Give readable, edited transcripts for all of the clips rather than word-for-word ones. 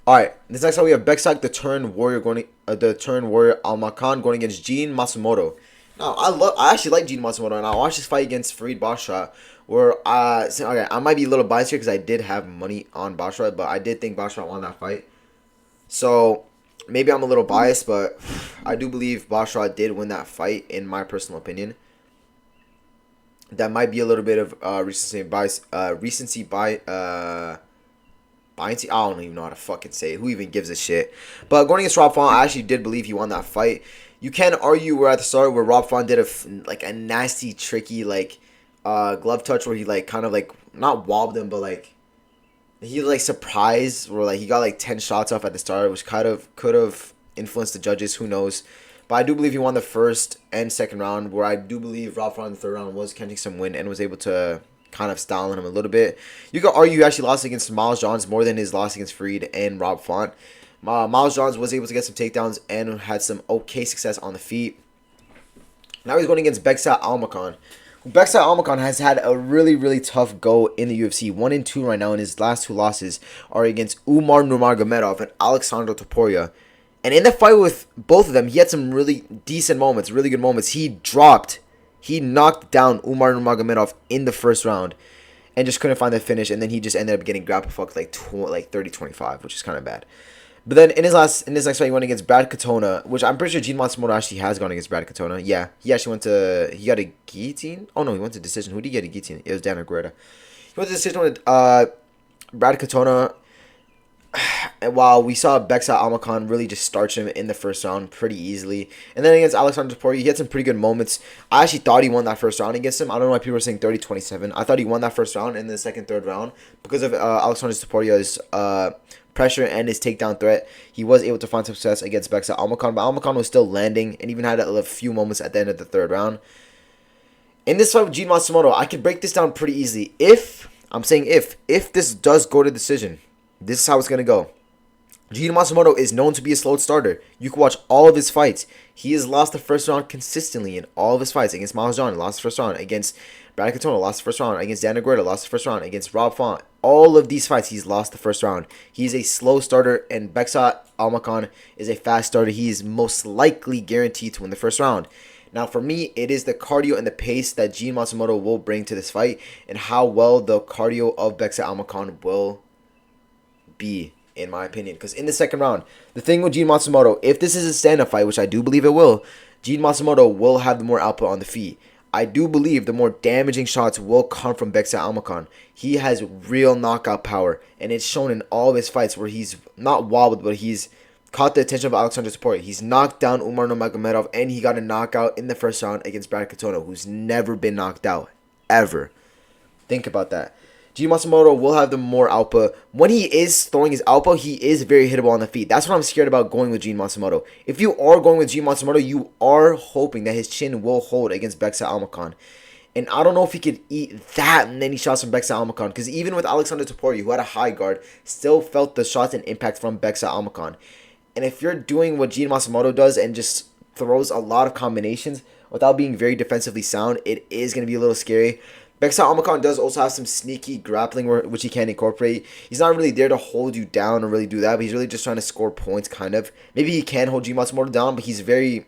Alright, this next time we have Bekzat, the turn warrior Almakhan going against Gene Matsumoto. Now, I actually like Gene Matsumoto, and I watched this fight against Farid Basha, where, okay, I might be a little biased here because I did have money on Basha, but I did think Basha won that fight. So, maybe I'm a little biased, but I do believe Basha did win that fight, in my personal opinion. That might be a little bit of recency bias, I don't even know how to fucking say it. Who even gives a shit? But going against Rob Font, I actually did believe he won that fight. You can argue where at the start where Rob Font did a nasty, tricky glove touch where he kind of not wobbled him, but he surprised where he got 10 shots off at the start, which kind of could have influenced the judges. Who knows? But I do believe he won the first and second round, where I do believe Rob Font in the third round was catching some wind and was able to kind of styling him a little bit. You could argue he actually lost against Miles Johns more than his loss against Farid and Rob Font. Miles Johns was able to get some takedowns and had some okay success on the feet. Now he's going against Bekzat Almakhan. Bekzat Almakhan has had a really, really tough go in the UFC. 1-2 right now, and his last two losses are against Umar Nurmagomedov and Alexandre Topuria. And in the fight with both of them, he had some really decent moments, really good moments. He knocked down Umar Nurmagomedov in the first round and just couldn't find the finish, and then he just ended up getting grapple fucked 30-25, which is kind of bad. But then in his next fight, he went against Brad Katona, which I'm pretty sure Gene Matsumoto actually has gone against Brad Katona. Yeah, he actually he got a guillotine? Oh no, he went to decision. Who did he get a guillotine? It was Dan Aguilera. He went to decision with Brad Katona. And while we saw Bekzat Almakhan really just starch him in the first round pretty easily. And then against Alexandre Topuria, he had some pretty good moments. I actually thought he won that first round against him. I don't know why people were saying 30-27. I thought he won that first round in the second, third round. Because of Alexandre Topuria's pressure and his takedown threat, he was able to find success against Bekzat Almakhan. But Almakhan was still landing and even had a few moments at the end of the third round. In this fight with Gene Matsumoto, I could break this down pretty easily. If this does go to decision, this is how it's going to go. Gene Matsumoto is known to be a slow starter. You can watch all of his fights. He has lost the first round consistently in all of his fights. Against Miles John, lost the first round. Against Brad Katona, lost the first round. Against Dan Aguilera, lost the first round. Against Rob Font, all of these fights, he's lost the first round. He's a slow starter, and Bekzat Almakhan is a fast starter. He is most likely guaranteed to win the first round. Now, for me, it is the cardio and the pace that Gene Matsumoto will bring to this fight, and how well the cardio of Bekzat Almakhan will be, in my opinion. Because in the second round, the thing with Gene Matsumoto, if this is a stand-up fight, which I do believe it will, Gene Matsumoto will have the more output on the feet. I do believe the more damaging shots will come from Bekzat Almakhan. He has real knockout power, and it's shown in all of his fights where he's not wobbled, but he's caught the attention of Alexandre Topuria. He's knocked down Umar Nurmagomedov, and he got a knockout in the first round against Brad Katona, who's never been knocked out, ever. Think about that. Gene Matsumoto will have the more output. When he is throwing his output, he is very hittable on the feet. That's what I'm scared about going with Gene Matsumoto. If you are going with Gene Matsumoto, you are hoping that his chin will hold against Bekzat Almakhan. And I don't know if he could eat that many shots from Bekzat Almakhan. Because even with Alexandre Topuria, who had a high guard, still felt the shots and impact from Bekzat Almakhan. And if you're doing what Gene Matsumoto does and just throws a lot of combinations without being very defensively sound, it is going to be a little scary. Bekzat Almakhan does also have some sneaky grappling which he can incorporate. He's not really there to hold you down or really do that, but he's really just trying to score points, kind of. Maybe he can hold Gene Matsumoto down, but Gene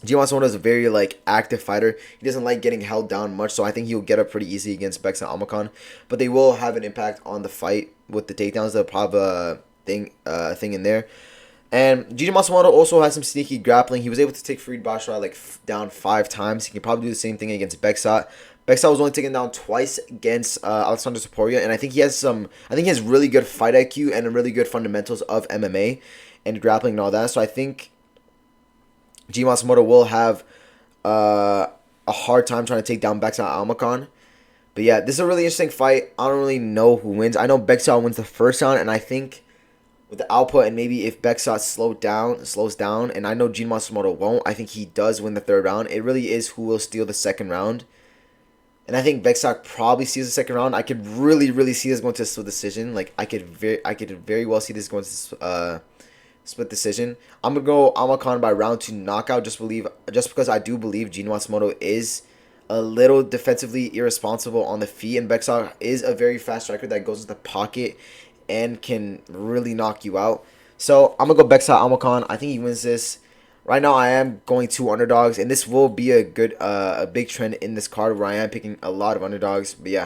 Matsumoto is a very active fighter. He doesn't like getting held down much, so I think he'll get up pretty easy against Bekzat Almakhan. But they will have an impact on the fight with the takedowns. They'll probably have a thing in there. And Gene Matsumoto also has some sneaky grappling. He was able to take Farid Basha down 5 times. He can probably do the same thing against Bekzat. Bekzat was only taken down twice against Alexandre Topuria, and I think he has really good fight IQ and really good fundamentals of MMA and grappling and all that. So I think Gene Matsumoto will have a hard time trying to take down Bekzat Almakhan. But yeah, this is a really interesting fight. I don't really know who wins. I know Bekzat wins the first round, and I think with the output and maybe if Bekzat slows down, and I know Gene Matsumoto won't, I think he does win the third round. It really is who will steal the second round. And I think Bekzat probably steals the second round. I could really, really see this going to a split decision. I could very well see this going to split decision. I'm gonna go Almakhan by round 2 knockout. Just because I do believe Gene Matsumoto is a little defensively irresponsible on the feet, and Bekzat is a very fast striker that goes into the pocket and can really knock you out. So I'm gonna go Bekzat Almakhan. I think he wins this. Right now, I am going two underdogs, and this will be a big trend in this card where I am picking a lot of underdogs. But yeah.